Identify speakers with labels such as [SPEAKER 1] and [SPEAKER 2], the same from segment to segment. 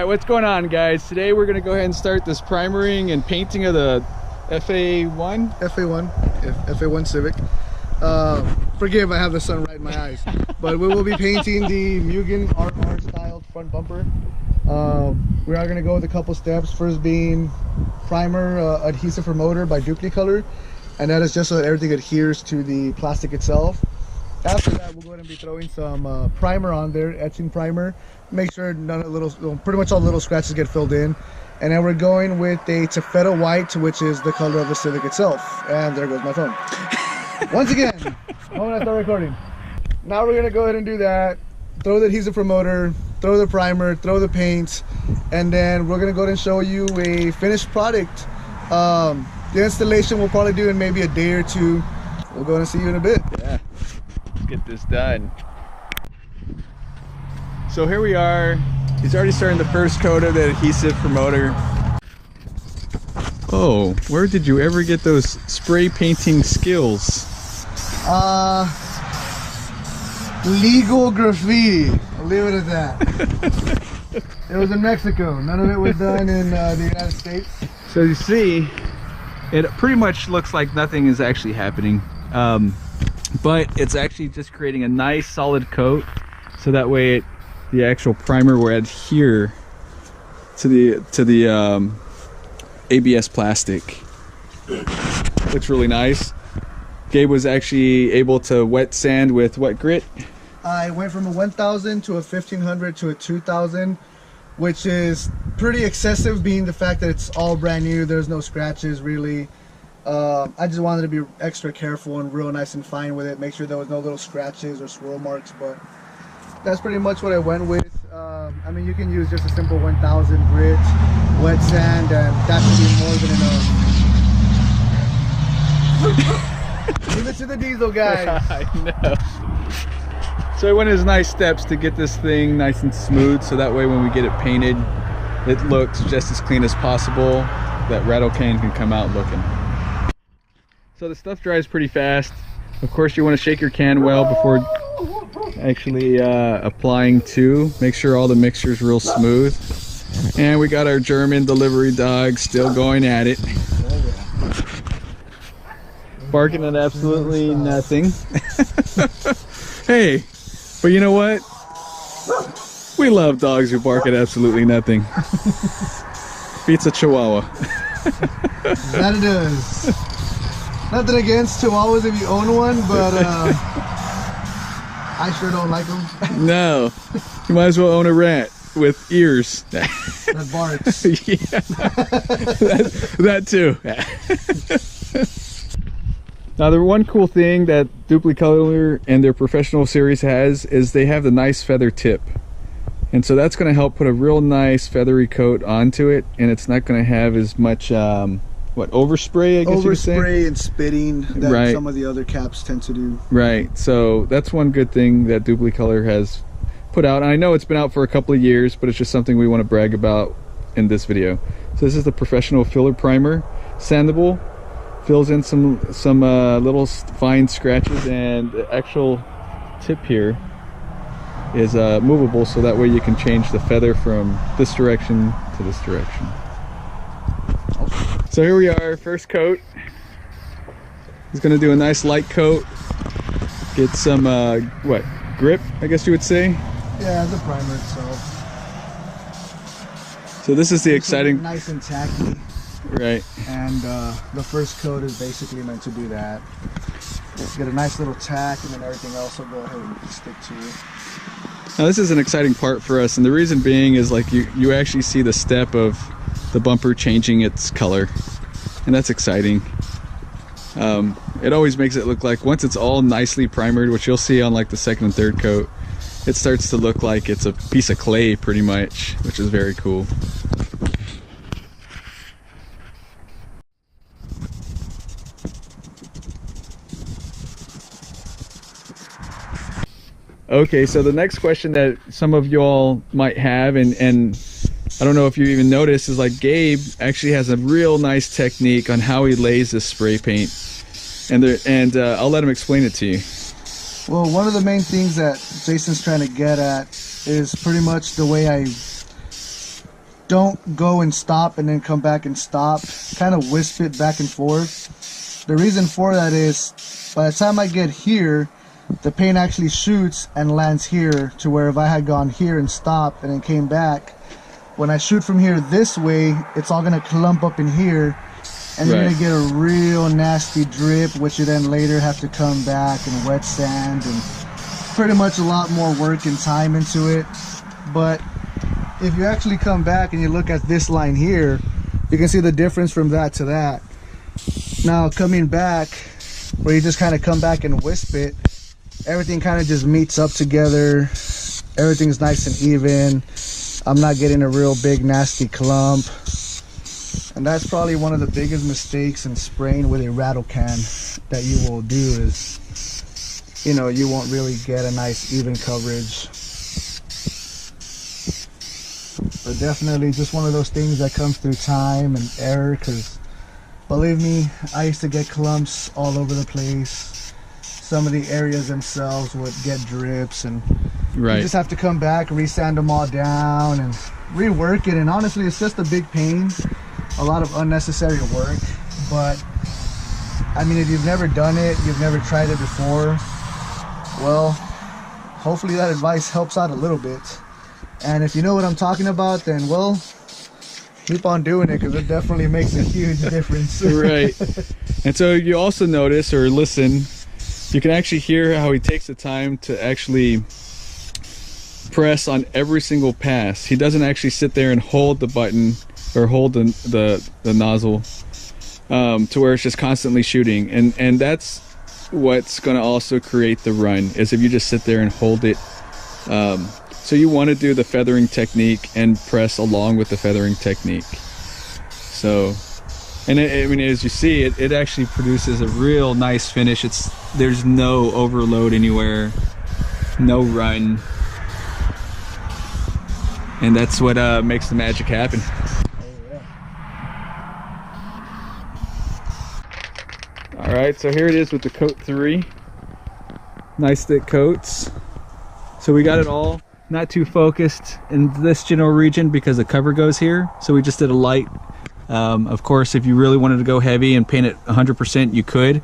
[SPEAKER 1] Alright, what's going on, guys? Today we're going to go ahead and start this primering and painting of the FA1?
[SPEAKER 2] FA1 Civic. Forgive, I have the sun right in my eyes. But we will be painting the MUGEN RR styled front bumper. We are going to go with a couple steps. First being primer adhesive for motor by Dupli-Color. And that is just so that everything adheres to the plastic itself. After that, we'll go ahead and be throwing some primer on there, etching primer. Make sure pretty much all the little scratches get filled in. And then we're going with a Taffeta white, which is the color of the Civic itself. And there goes my phone. Once again, when I start recording. Now we're gonna go ahead and do that. Throw the adhesive for motor, throw the primer, throw the paint, and then we're gonna go ahead and show you a finished product. The installation we'll probably do in maybe a day or two. We'll go ahead and see you in a bit.
[SPEAKER 1] Yeah, let's get this done. So here we are. He's already starting the first coat of the adhesive for motor. Oh, where did you ever get those spray painting skills?
[SPEAKER 2] Legal graffiti. I'll leave it at that. It was in Mexico. None of it was done in the United States.
[SPEAKER 1] So you see, it pretty much looks like nothing is actually happening. But it's actually just creating a nice solid coat. So that way the actual primer will adhere to the ABS plastic. Looks really nice. Gabe was actually able to wet sand with what grit?
[SPEAKER 2] I went from a 1000 to a 1500 to a 2000, which is pretty excessive being the fact that it's all brand new. There's no scratches really. I just wanted to be extra careful and real nice and fine with it. Make sure there was no little scratches or swirl marks, but that's pretty much what I went with. I mean, you can use just a simple 1000 grit, wet sand, and that should be more than enough. Leave it to the diesel guys.
[SPEAKER 1] I know. So I went his nice steps to get this thing nice and smooth, so that way when we get it painted, it looks just as clean as possible. That rattle can come out looking. So the stuff dries pretty fast. Of course, you want to shake your can well before actually applying to. Make sure all the mixture is real smooth. And we got our German delivery dog still going at it. Barking at absolutely nothing. Hey, but you know what? We love dogs who bark at absolutely nothing. Beats a Chihuahua.
[SPEAKER 2] That it is. Nothing against Chihuahuas if you own one, but I sure don't like them.
[SPEAKER 1] No, you might as well own a rat with ears.
[SPEAKER 2] That barks.
[SPEAKER 1] Yeah, that too. Now, the one cool thing that Duplicolor and their professional series has is they have the nice feather tip. And so that's going to help put a real nice feathery coat onto it, and it's not going to have as much, overspray, I guess you could say?
[SPEAKER 2] Overspray and spitting that
[SPEAKER 1] right.
[SPEAKER 2] Some of the other caps tend to do.
[SPEAKER 1] Right, so that's one good thing that Duplicolor has put out. And I know it's been out for a couple of years, but it's just something we want to brag about in this video. So this is the professional filler primer, sandable. Fills in some little fine scratches, and the actual tip here is movable, so that way you can change the feather from this direction to this direction. So here we are, first coat. He's going to do a nice light coat, get some grip, I guess you would say.
[SPEAKER 2] Yeah, the primer itself.
[SPEAKER 1] So this is the exciting,
[SPEAKER 2] nice and tacky.
[SPEAKER 1] right?
[SPEAKER 2] And the first coat is basically meant to do that. Just get a nice little tack, and then everything else will go ahead and stick to it.
[SPEAKER 1] Now this is an exciting part for us, and the reason being is like you actually see the step of the bumper changing its color, and that's exciting. It always makes it look like, once it's all nicely primered, which you'll see on like the second and third coat, it starts to look like it's a piece of clay pretty much, which is very cool. Okay, so the next question that some of y'all might have, and I don't know if you even noticed, is like Gabe actually has a real nice technique on how he lays this spray paint, and I'll let him explain it to you.
[SPEAKER 2] Well, one of the main things that Jason's trying to get at is pretty much the way I don't go and stop and then come back and stop. Kind of wisp it back and forth. The reason for that is by the time I get here, the paint actually shoots and lands here, to where if I had gone here and stopped and then came back, when I shoot from here this way, it's all gonna clump up in here, and you're gonna get a real nasty drip, which you then later have to come back and wet sand, and pretty much a lot more work and time into it. But if you actually come back and you look at this line here, you can see the difference from that to that. Now coming back, where you just kind of come back and wisp it, everything kind of just meets up together. Everything's nice and even. I'm not getting a real big nasty clump. And that's probably one of the biggest mistakes in spraying with a rattle can that you will do is, you know, you won't really get a nice even coverage. But definitely just one of those things that comes through time and error, because believe me, I used to get clumps all over the place. Some of the areas themselves would get drips, and you just have to come back, resand them all down and rework it. And honestly, it's just a big pain, a lot of unnecessary work. But I mean, if you've never done it, you've never tried it before, well, hopefully that advice helps out a little bit. And if you know what I'm talking about, then well, keep on doing it, because it definitely makes a huge difference.
[SPEAKER 1] Right. And so you also notice or listen, you can actually hear how he takes the time to actually press on every single pass. He doesn't actually sit there and hold the button or hold the nozzle to where it's just constantly shooting. And that's what's going to also create the run, is if you just sit there and hold it. So you want to do the feathering technique and press along with the feathering technique. So, and I mean, as you see, it actually produces a real nice finish. There's no overload anywhere, no run, and that's what makes the magic happen. All right, so here it is with the coat 3. Nice thick coats. So we got it all. Not too focused in this general region because the cover goes here, so we just did a light. Of course, if you really wanted to go heavy and paint it 100%, you could,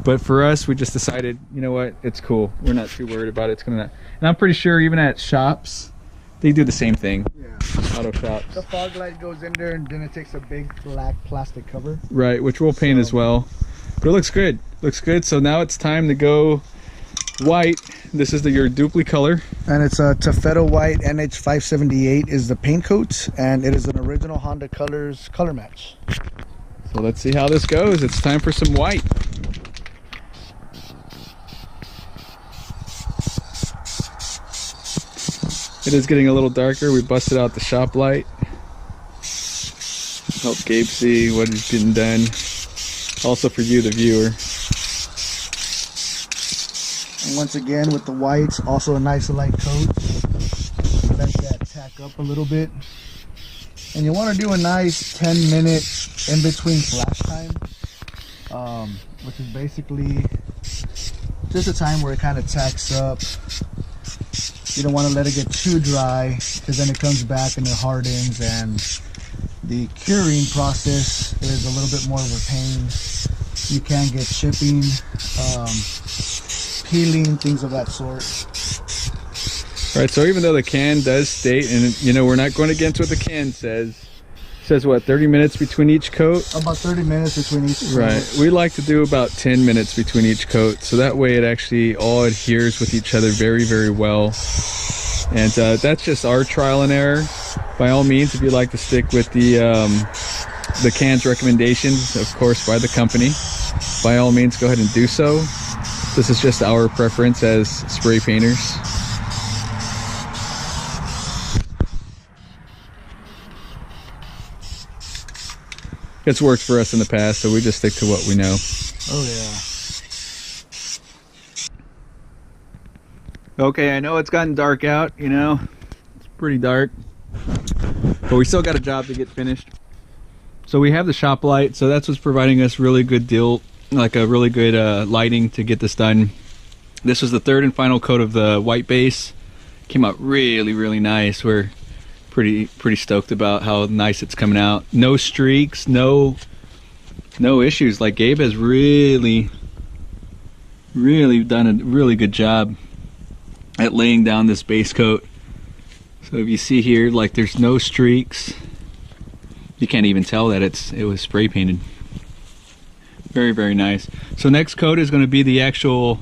[SPEAKER 1] but for us, we just decided, you know what, it's cool, we're not too worried about it. It's gonna, and I'm pretty sure even at shops they do the same thing. Yeah, auto shops,
[SPEAKER 2] the fog light goes in there and then it takes a big black plastic cover,
[SPEAKER 1] right, which we'll paint as well. But it looks good, so now it's time to go white. This is your Duplicolor, and it's a Taffeta white NH578 is the paint coat, and it is an original Honda Colors color match. So let's see how this goes. It's time for some white. It is getting a little darker. We busted out the shop light. Help Gabe see what is getting done. Also for you, the viewer. And once again with the whites, also a nice light coat. Let that tack up a little bit. And you want to do a nice 10-minute in between flash time, which is basically just a time where it kind of tacks up. You don't want to let it get too dry, because then it comes back and it hardens, and the curing process is a little bit more of a pain. You can get chipping, peeling, things of that sort. Right, so even though the can does state, and you know, we're not going to get into what the can says. It says what, 30 minutes between each coat?
[SPEAKER 2] About 30 minutes between each coat.
[SPEAKER 1] Right, we like to do about 10 minutes between each coat, so that way it actually all adheres with each other very, very well. And that's just our trial and error. By all means, if you'd like to stick with the can's recommendations, of course, by the company, by all means, go ahead and do so. This is just our preference as spray painters. It's worked for us in the past, so we just stick to what we know.
[SPEAKER 2] Oh yeah.
[SPEAKER 1] Okay, I know it's gotten dark out, you know, it's pretty dark, but we still got a job to get finished. So we have the shop light, so that's what's providing us really good like a really good lighting to get this done. This was the third and final coat of the white base. Came out really, really nice. We're pretty stoked about how nice it's coming out. No streaks, no issues. Like, Gabe has really done a really good job at laying down this base coat. So if you see here, like, there's no streaks. You can't even tell that it was spray painted. Very nice. So next coat is going to be the actual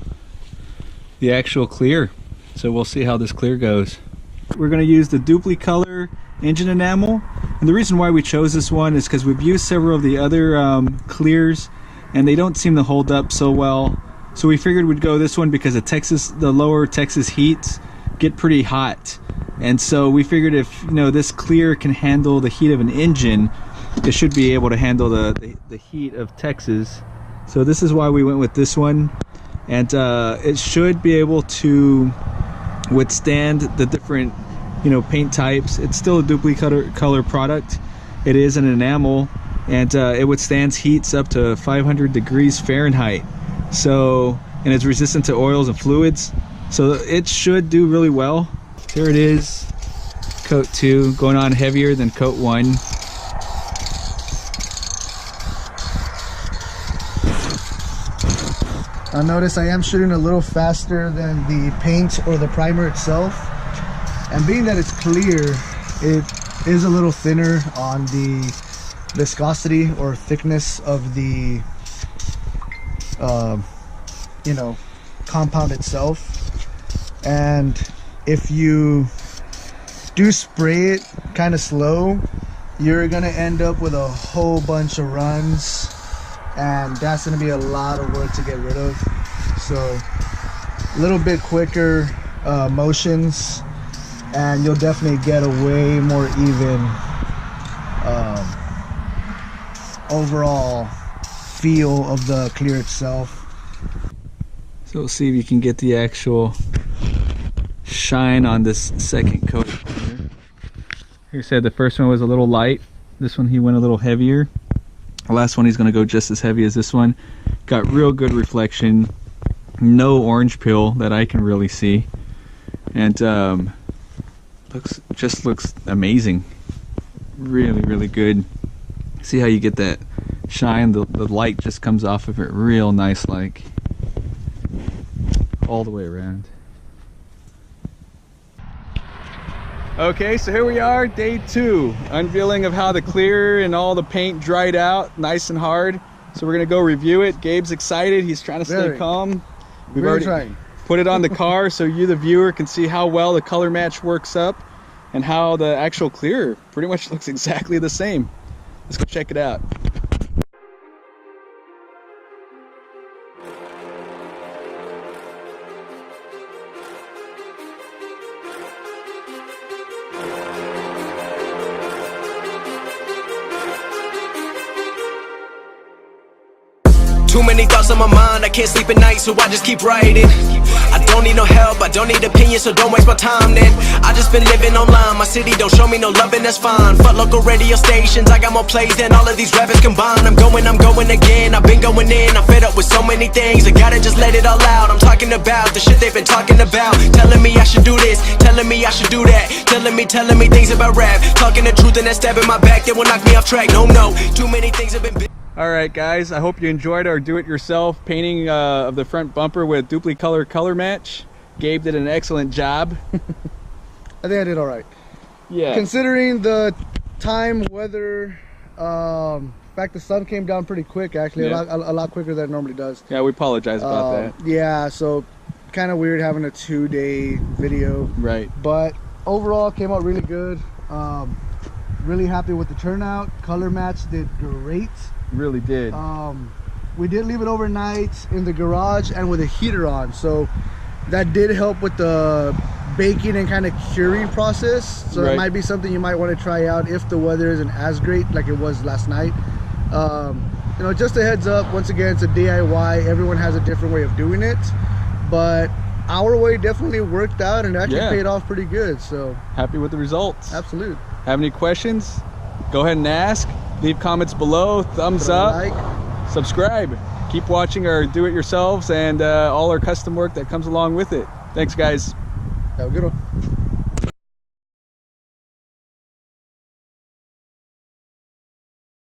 [SPEAKER 1] clear. So we'll see how this clear goes. We're going to use the Duplicolor engine enamel, and the reason why we chose this one is because we've used several of the other clears and they don't seem to hold up so well. So we figured we'd go this one because the lower Texas heats get pretty hot, and so we figured if this clear can handle the heat of an engine, it should be able to handle the heat of Texas. So this is why we went with this one, and it should be able to withstand the different paint types. It's still a Dupli-Color product. It is an enamel, and it withstands heats up to 500 degrees Fahrenheit. So, and it's resistant to oils and fluids, so it should do really well. Here it is, coat 2, going on heavier than coat 1.
[SPEAKER 2] Now notice I am shooting a little faster than the paint or the primer itself, and being that it's clear, it is a little thinner on the viscosity or thickness of the compound itself. And if you do spray it kind of slow, you're gonna end up with a whole bunch of runs, and that's gonna be a lot of work to get rid of. So a little bit quicker motions, and you'll definitely get a way more even overall feel of the clear itself.
[SPEAKER 1] So we'll see if you can get the actual shine on this second coat. Here he said the first one was a little light. This one he went a little heavier. The last one he's going to go just as heavy as this one. Got real good reflection. No orange peel that I can really see. And looks amazing. Really good. See how you get that shine? The light just comes off of it real nice, like all the way around. Okay, so here we are, day 2, unveiling of how the clear and all the paint dried out nice and hard. So we're gonna go review it. Gabe's excited, he's trying to stay calm. We've already put it on the car so you, the viewer, can see how well the color match works up and how the actual clear pretty much looks exactly the same. Let's go check it out.
[SPEAKER 3] Too many thoughts on my mind, I can't sleep at night, so I just keep writing. I don't need no help, I don't need opinions, so don't waste my time then. I just been living online, my city don't show me no love and that's fine. Fuck local radio stations, I got more plays than all of these rappers combined. I'm going again, I've been going in, I'm fed up with so many things, I gotta just let it all out. I'm talking about the shit they've been talking about, telling me I should do this, telling me I should do that, telling me things about rap, talking the truth and that stab in my back that will knock me off track. No, too many things have been.
[SPEAKER 1] Alright guys, I hope you enjoyed our do-it-yourself painting of the front bumper with Duplicolor color match. Gabe did an excellent job.
[SPEAKER 2] I think I did alright.
[SPEAKER 1] Yeah.
[SPEAKER 2] Considering the time, weather, in fact the sun came down pretty quick actually,
[SPEAKER 1] yeah.
[SPEAKER 2] a lot quicker than it normally does.
[SPEAKER 1] Yeah, we apologize about that.
[SPEAKER 2] Yeah, so kind of weird having a 2-day video.
[SPEAKER 1] Right.
[SPEAKER 2] But overall came out really good. Really happy with the turnout. Color match did great.
[SPEAKER 1] Really did.
[SPEAKER 2] We did leave it overnight in the garage and with a heater on, so that did help with the baking and kind of curing process. So
[SPEAKER 1] right.
[SPEAKER 2] It might be something you might want to try out if the weather isn't as great like it was last night. Just a heads up, once again, it's a DIY. Everyone has a different way of doing it, but our way definitely worked out and actually paid off pretty good. So
[SPEAKER 1] happy with the results.
[SPEAKER 2] Absolute.
[SPEAKER 1] Have any questions? Go ahead and ask. Leave comments below, thumbs up, subscribe. Keep watching our do-it-yourselves and all our custom work that comes along with it. Thanks guys.
[SPEAKER 2] Have a good one.